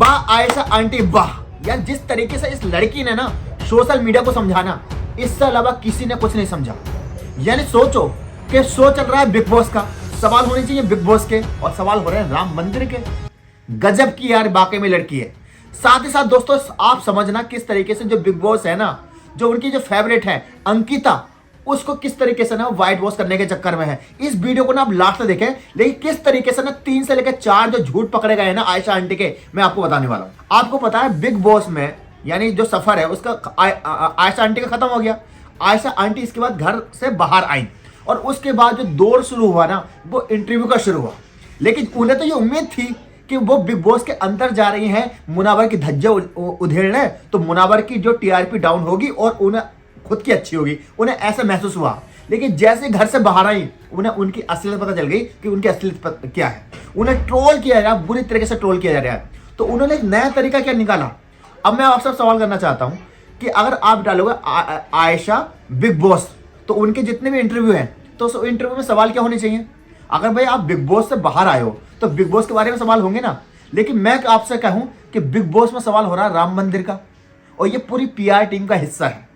वाह आयशा आंटी वाह। यार जिस तरीके से इस लड़की ने ना सोशल मीडिया को समझाना, इससे अलावा किसी ने कुछ नहीं समझा। यानी सोचो कि शो चल रहा है बिग बॉस का, सवाल होने चाहिए बिग बॉस के और सवाल हो रहे हैं राम मंदिर के। गजब की यार वाकई में लड़की है। साथ ही साथ दोस्तों आप समझना किस तरीके से जो बिग बॉस है ना, जो उनकी जो फेवरेट है अंकिता, उसको किस तरीके से ना व्हाइट वॉश करने के चक्कर में है। इस वीडियो को ना आप लास्ट तक देखें, लेकिन किस तरीके से ना 3 से लेकर 4 जो झूठ पकड़े गए हैं ना आयशा आंटी के, मैं आपको बताने वाला हूं। आपको पता है बिग बॉस में यानी जो सफर है उसका आयशा आंटी का खत्म हो गया। आयशा आंटी इसके बाद घर से बाहर आई और उसके बाद जो दौर शुरू हुआ ना वो इंटरव्यू का शुरू हुआ। लेकिन उन्हें तो ये उम्मीद थी कि वो बिग बॉस के अंदर जा रही हैं मुनावर की धज्जियां उधेड़ने, तो मुनावर की जो टीआरपी डाउन होगी और उन्हें खुद की अच्छी होगी, उन्हें ऐसा महसूस हुआ। लेकिन जैसे घर से बाहर आई उन्हें उनकी असलियत पता चल गई कि उनकी असलियत क्या है। उन्हें ट्रोल किया जा रहा है, बुरी तरीके से ट्रोल किया जा रहा है। तो उन्होंने एक नया तरीका क्या निकाला। अब मैं आपसे सवाल करना चाहता हूं कि अगर आप डालोगे आयशा बिग बॉस, तो उनके जितने भी इंटरव्यू हैं तो उस इंटरव्यू में सवाल क्या होने चाहिए। अगर भाई आप बिग बॉस से बाहर आए हो तो बिग बॉस के बारे में सवाल होंगे ना। लेकिन मैं आपसे कहूं कि बिग बॉस में सवाल हो रहा है राम मंदिर का, और ये पूरी पीआर टीम का हिस्सा है।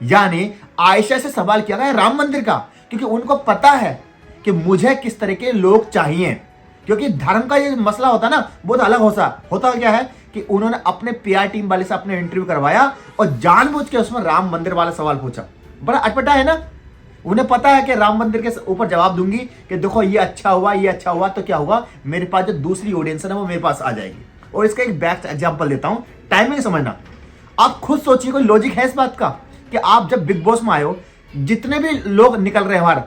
यानी आयशा से सवाल किया गया राम मंदिर का, क्योंकि उनको पता है कि मुझे किस तरह के लोग चाहिए। क्योंकि धर्म का ये मसला होता ना बहुत अलग होता क्या है कि उन्होंने अपने पीआर टीम वाले से अपने इंटरव्यू करवाया और जानबूझ के उसमें राम मंदिर वाला सवाल पूछा। बड़ा अटपटा है ना। उन्हें पता है कि राम मंदिर के ऊपर जवाब दूंगी कि देखो ये अच्छा हुआ तो क्या हुआ, मेरे पास जो दूसरी ऑडियंस है ना वो मेरे पास आ जाएगी। और इसका एक बेस्ट एग्जांपल देता हूं, टाइमिंग समझना। आप खुद सोचिए कोई लॉजिक है इस बात का कि आप जब बिग बॉस में आए हो, जितने भी लोग निकल रहे हैं, हमारा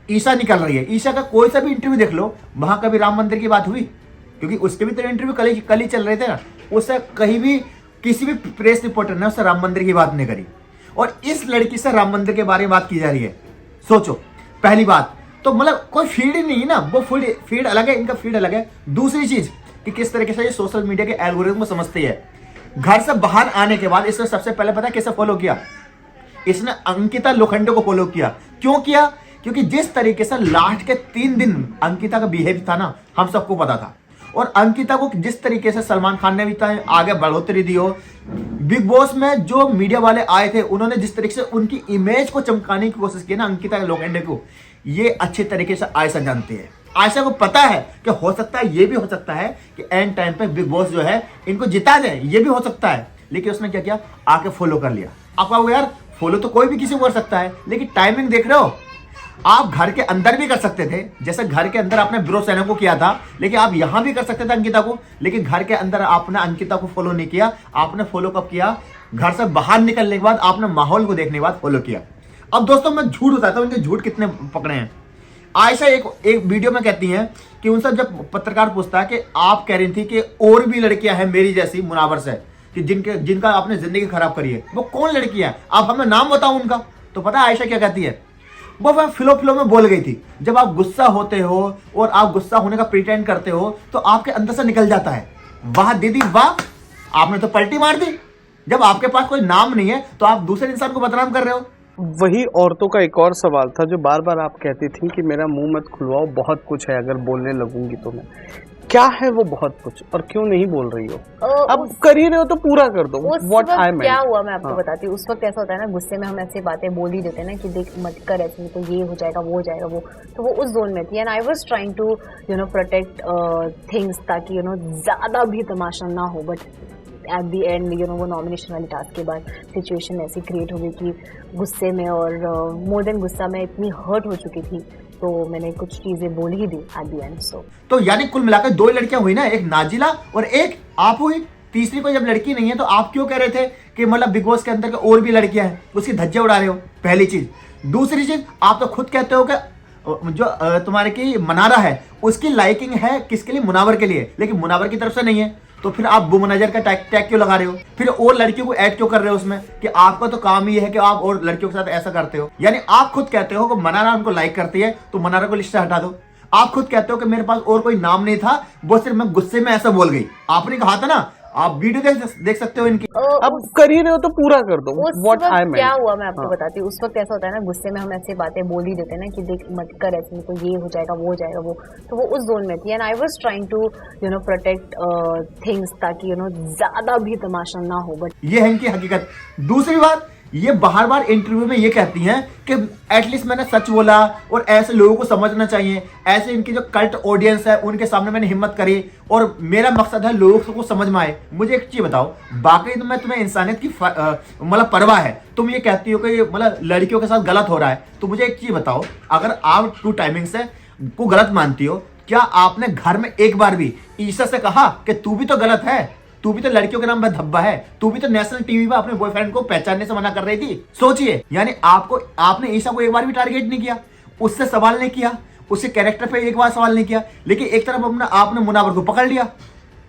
ईशा निकल रही है, ईशा का कोई सा भी इंटरव्यू देख लो, वहां कभी राम मंदिर की बात हुई? क्योंकि उसके भी तो इंटरव्यू कल ही चल रहे थे ना, उससे कहीं भी किसी भी प्रेस रिपोर्टर ने उससे राम मंदिर की बात नहीं करी। और इस लड़की से राम मंदिर के बारे में बात की जा रही है। सोचो, पहली बात तो मतलब कोई फीड ही नहीं है ना, वो फीड अलग है, इनका फीड अलग है। दूसरी चीज कि किस तरीके से ये सोशल मीडिया के एल्गोरिथम को समझती है। घर से बाहर आने के बाद इसने सबसे पहले पता है किसे फॉलो किया? इसने अंकिता लोखंडे को फॉलो किया। क्यों किया? क्योंकि जिस तरीके से लास्ट के 3 दिन अंकिता का बिहेवियर था ना, हम सबको पता था। और अंकिता को जिस तरीके से सलमान खान ने भी आगे बढ़ोतरी दी हो, बिग बॉस में जो मीडिया वाले आए थे उन्होंने जिस तरीके से उनकी इमेज को चमकाने की कोशिश की ना अंकिता लोखंडे को, ये अच्छे तरीके से आयशा जानती है। आयशा को पता है कि हो सकता है, ये भी हो सकता है कि एंड टाइम पे बिग बॉस जो है इनको जिता दे, ये भी हो सकता है। लेकिन उसने क्या किया? आके फॉलो कर लिया। आप कहोगे यार फॉलो तो कोई भी किसी को कर सकता है, लेकिन टाइमिंग देख रहे हो? आप घर के अंदर भी कर सकते थे, जैसे घर के अंदर आपने ब्रो सैना को किया था, लेकिन आप यहां भी कर सकते थे अंकिता को। लेकिन घर के अंदर आपने अंकिता को फॉलो नहीं किया। आपने फॉलो कब किया? घर से बाहर निकलने के बाद, आपने माहौल को देखने के बाद फॉलो किया। अब दोस्तों मैं झूठ बताता हूं, इनके झूठ कितने पकड़े हैं। आयशा एक वीडियो में कहती हैं कि उनसे जब पत्रकार पूछता है कि आप कह रही थी कि और भी लड़कियां हैं मेरी जैसी मुनावर से, कि जिनका आपने जिंदगी खराब करी है, वो कौन लड़की है? आप हमें नाम बताओ उनका। तो पता है आयशा क्या कहती है? वो फ्लो में बोल गई थी, जब आप गुस्सा होते हो और आप गुस्सा होने का प्रिटेंड करते हो तो आपके अंदर से निकल जाता है। वाह दीदी वाह, आपने तो पलटी मार दी। जब आपके पास कोई नाम नहीं है तो आप दूसरे इंसान को बदनाम कर रहे हो। वही औरतों का एक और सवाल था जो बार बार आप कहती थी कि मेरा मुंह मत खुलवाओ, बहुत कुछ है, अगर बोलने लगूंगी तो मैं। क्या है वो बहुत कुछ, और क्यों नहीं बोल रही हो? अब कर ही रहे हो तो पूरा कर दो। What I meant, क्या हुआ मैं आपको बताती हूँ। उस वक्त ऐसा होता है ना, गुस्से में हम ऐसी बातें बोल ही देते हैं ना कि देख मत कर ऐसे, तो ये हो जाएगा वो हो जाएगा वो, तो वो उस जोन में थी। And I was trying to protect things, ताकि ज्यादा भी तमाशा ना हो। बट एट द एंड वो नॉमिनेशन वाली टास्क के बाद सिचुएशन ऐसी क्रिएट हो गई कि गुस्से में और मोर देन गुस्सा में इतनी हर्ट हो चुकी थी, तो मैंने कुछ चीजें बोल ही दी एट द एंड। सो तो यानी कुल मिलाकर 2 लड़कियां हुई ना, एक नाजिला और एक आप हुई। तीसरी कोई जब लड़की नहीं है तो आप क्यों कह रहे थे कि मतलब बिग बॉस के अंदर के और भी लड़कियां हैं, उसकी धज्जे उड़ा रहे हो? पहली चीज। दूसरी चीज, आप तो खुद कहते हो कि जो तुम्हारे की मनारा है उसकी लाइकिंग है किसके लिए? मुनावर के लिए, लेकिन मुनावर की तरफ से नहीं है। तो फिर आप बुमनजर का टैग क्यों लगा रहे हो? फिर और लड़कियों को ऐड क्यों कर रहे हो उसमें कि आपका तो काम ही है कि आप और लड़कियों के साथ ऐसा करते हो? यानी आप खुद कहते हो कि मनारा उनको लाइक करती है तो मनारा को लिस्ट से हटा दो। आप खुद कहते हो कि मेरे पास और कोई नाम नहीं था, वो सिर्फ मैं गुस्से में ऐसा बोल गई। आपने कहा था ना आप वीडियो देख सकते हो इनकी। अब कर ही रहे हो तो पूरा कर दो। उस व्हाट आई वक्त मीन, क्या हुआ मैं आपको बताती हूँ। उस वक्त ऐसा होता है ना, गुस्से में हम ऐसी बातें बोल ही देते हैं ना कि देख मत कर ऐसे, नहीं तो ये हो जाएगा वो हो जाएगा वो, तो वो उस जोन में थी। And I was trying to protect things ताकि ज्यादा भी तमाशा ना हो। बट ये है इनकी हकीकत। दूसरी बात, ये बार बार इंटरव्यू में ये कहती हैं कि एटलीस्ट मैंने सच बोला और ऐसे लोगों को समझना चाहिए, ऐसे इनकी जो कल्ट ऑडियंस है उनके सामने मैंने हिम्मत करी और मेरा मकसद है लोगों को समझ में आए। मुझे एक चीज बताओ, बाकी तो मैं तुम्हें इंसानियत की मतलब परवाह है, तुम ये कहती हो कि ये मतलब लड़कियों के साथ गलत हो रहा है, तो मुझे एक चीज बताओ, अगर आप ट्रू टाइमिंग से को गलत मानती हो, क्या आपने घर में एक बार भी ईशा से कहा कि तू भी तो गलत है, तू भी तो लड़कियों के नाम पर धब्बा है, तू भी तो नेशनल टीवी पर अपने बॉयफ्रेंड को पहचानने से मना कर रही थी? सोचिए, यानी आपने ईशा को एक बार भी टारगेट नहीं किया, उससे सवाल नहीं किया, उसके कैरेक्टर पे एक बार सवाल नहीं किया, लेकिन एक तरफ आपने मुनावर को पकड़ लिया।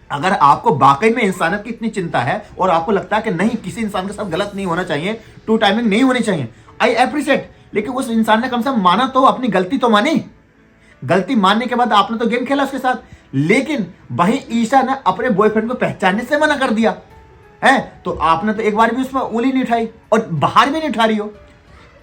अगर आपको वाकई में इंसानियत की इतनी चिंता है और आपको लगता है कि नहीं किसी इंसान के साथ गलत नहीं होना चाहिए, ट्रू टाइमिंग नहीं होनी चाहिए, आई एप्रिशिएट, लेकिन उस इंसान ने कम से कम माना तो, अपनी गलती तो मानी। गलती मानने के बाद आपने तो गेम खेला उसके साथ, लेकिन वही ईशा ने अपने बॉयफ्रेंड को पहचानने से मना कर दिया है, तो आपने तो एक बार भी उसमें उंगली नहीं उठाई और बाहर भी नहीं उठा रही हो।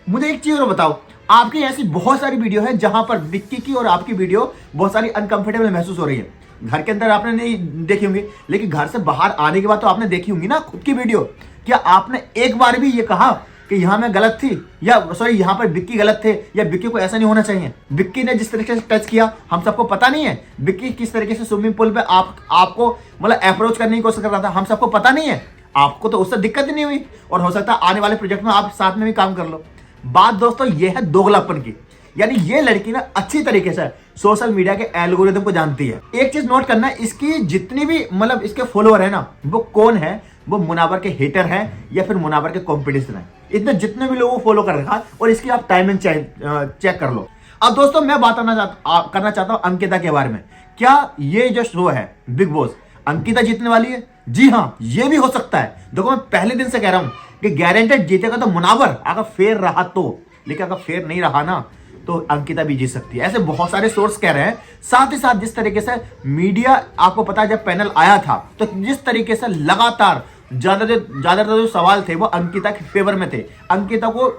मुझे एक चीज और बताओ, आपकी ऐसी बहुत सारी वीडियो है जहां पर विक्की की और आपकी वीडियो बहुत सारी अनकंफर्टेबल महसूस हो रही है। घर के अंदर आपने नहीं देखी होंगी, लेकिन घर से बाहर आने के बाद तो आपने देखी होंगी ना खुद की वीडियो। क्या आपने एक बार भी ये कहा कि यहां मैं गलत थी, या सॉरी यहां पर विक्की गलत थे, या विक्की को ऐसा नहीं होना चाहिए? विक्की ने जिस तरीके से टच किया हम सबको पता नहीं है? विक्की किस तरीके से स्विमिंग पूल पे आपको मतलब अप्रोच करने की कोशिश कर रहा था, हम सबको पता नहीं है? आपको तो उससे दिक्कत ही नहीं हुई, और हो सकता है आने वाले प्रोजेक्ट में आप साथ में भी काम कर लो। बात दोस्तों ये है दोगलापन की, यानी ये लड़की ना अच्छी तरीके से सोशल मीडिया के एल्गोरिथम को जानती है। एक चीज नोट करना, इसकी जितनी भी मतलब इसके फॉलोअर है ना, वो कौन है? वो मुनावर के हेटर हैं या फिर मुनावर के कॉम्पिटिशन है। इतने जितने भी लोगों को फॉलो कर रखा, और इसकी आप टाइमिंग चेक कर लो। अब दोस्तों मैं बात करना चाहता हूं अंकिता के बारे में। क्या ये जो शो है बिग बॉस, अंकिता जीतने वाली है? जी हाँ, ये भी हो सकता है। देखो मैं पहले दिन से कह रहा हूं कि गारंटेड जीतेगा तो मुनावर, अगर फेयर रहा तो, लेकिन अगर फेयर नहीं रहा ना तो अंकिता भी जीत सकती है। ऐसे बहुत सारे सोर्स कह रहे हैं। साथ ही साथ जिस तरीके से मीडिया, आपको पता है जब पैनल आया था तो जिस तरीके से लगातार ज्यादातर जो सवाल थे वो अंकिता के फेवर में थे। अंकिता को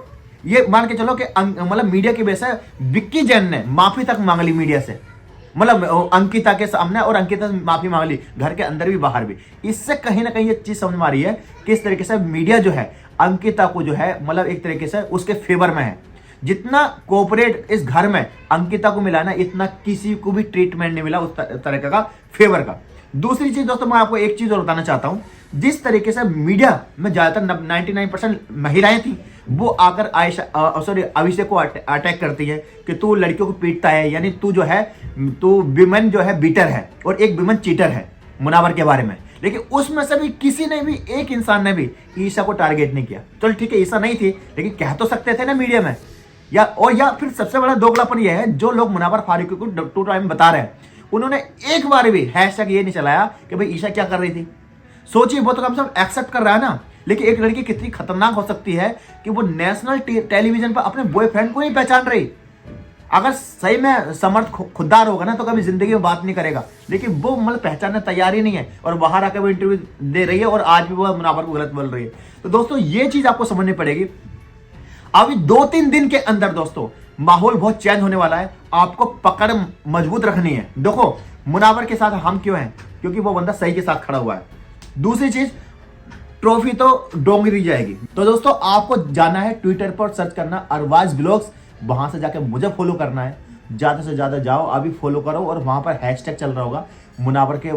ये मान के चलो कि मतलब मीडिया की वजह से विक्की जैन ने माफी तक मांग ली मीडिया से, मतलब अंकिता के सामने, और अंकिता से माफी मांग ली घर के अंदर भी बाहर भी। इससे कहीं ना कहीं ये चीज समझ में आ रही है कि इस तरीके से मीडिया जो है अंकिता को जो है मतलब एक तरीके से उसके फेवर में है। जितना कोऑपरेट इस घर में अंकिता को मिला ना, इतना किसी को भी ट्रीटमेंट नहीं मिला उस तरह का फेवर का। दूसरी चीज दोस्तों मैं आपको एक चीज और बताना चाहता हूं, जिस तरीके से मीडिया में ज्यादातर 99% महिलाएं थी, वो आकर अभिषेक को अटैक करती है कि तू लड़कियों को पीटता है, यानी तू जो है तू विमेन जो है बीटर है और एक विमेन चीटर है मुनावर के बारे में। लेकिन उसमें से भी किसी ने भी, एक इंसान ने भी ईशा को टारगेट नहीं किया। चलो ठीक है ईशा नहीं थी, लेकिन कह तो सकते थे ना मीडिया में। या फिर सबसे बड़ा दोगलापन यह है, जो लोग मुनावर फारूकी को टू टाइम बता रहे हैं, उन्होंने एक बार भी हैशटैग ये नहीं चलाया कि भाई ईशा क्या कर रही थी। सोचिए, वो तो कम से कम एक्सेप्ट कर रहा है ना। लेकिन एक लड़की कितनी खतरनाक हो सकती है कि वो नेशनल टेलीविजन पर अपने बॉयफ्रेंड को नहीं पहचान रही। अगर सही में समर्थ खुददार होगा ना तो कभी जिंदगी में बात नहीं करेगा, लेकिन वो मतलब पहचानने तैयार ही नहीं है, और बाहर आकर वो इंटरव्यू दे रही है और आज भी वो मुनावर को गलत बोल रही है। तो दोस्तों ये चीज आपको समझनी पड़ेगी। अभी 2-3 दिन के अंदर दोस्तों माहौल बहुत चेंज होने वाला है। आपको पकड़ मजबूत रखनी है। देखो मुनावर के साथ हम क्यों हैं? क्योंकि वो बंदा सही के साथ खड़ा हुआ है। दूसरी चीज, ट्रॉफी तो डोंगरी जाएगी। तो दोस्तों आपको जाना है ट्विटर पर, सर्च करना अरबाज ब्लॉग्स, वहां से जाकर मुझे फॉलो करना है। ज्यादा से ज्यादा जाओ, अभी फॉलो करो, और वहां पर हैशटैग चल रहा होगा मुनावर के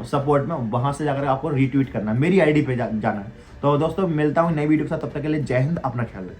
सपोर्ट में, वहां से जाकर आपको रीट्वीट करना है, मेरी आईडी पे जाना है। तो दोस्तों मिलता हूं नई वीडियो के साथ, तब तक के लिए जय हिंद, अपना ख्याल रखें।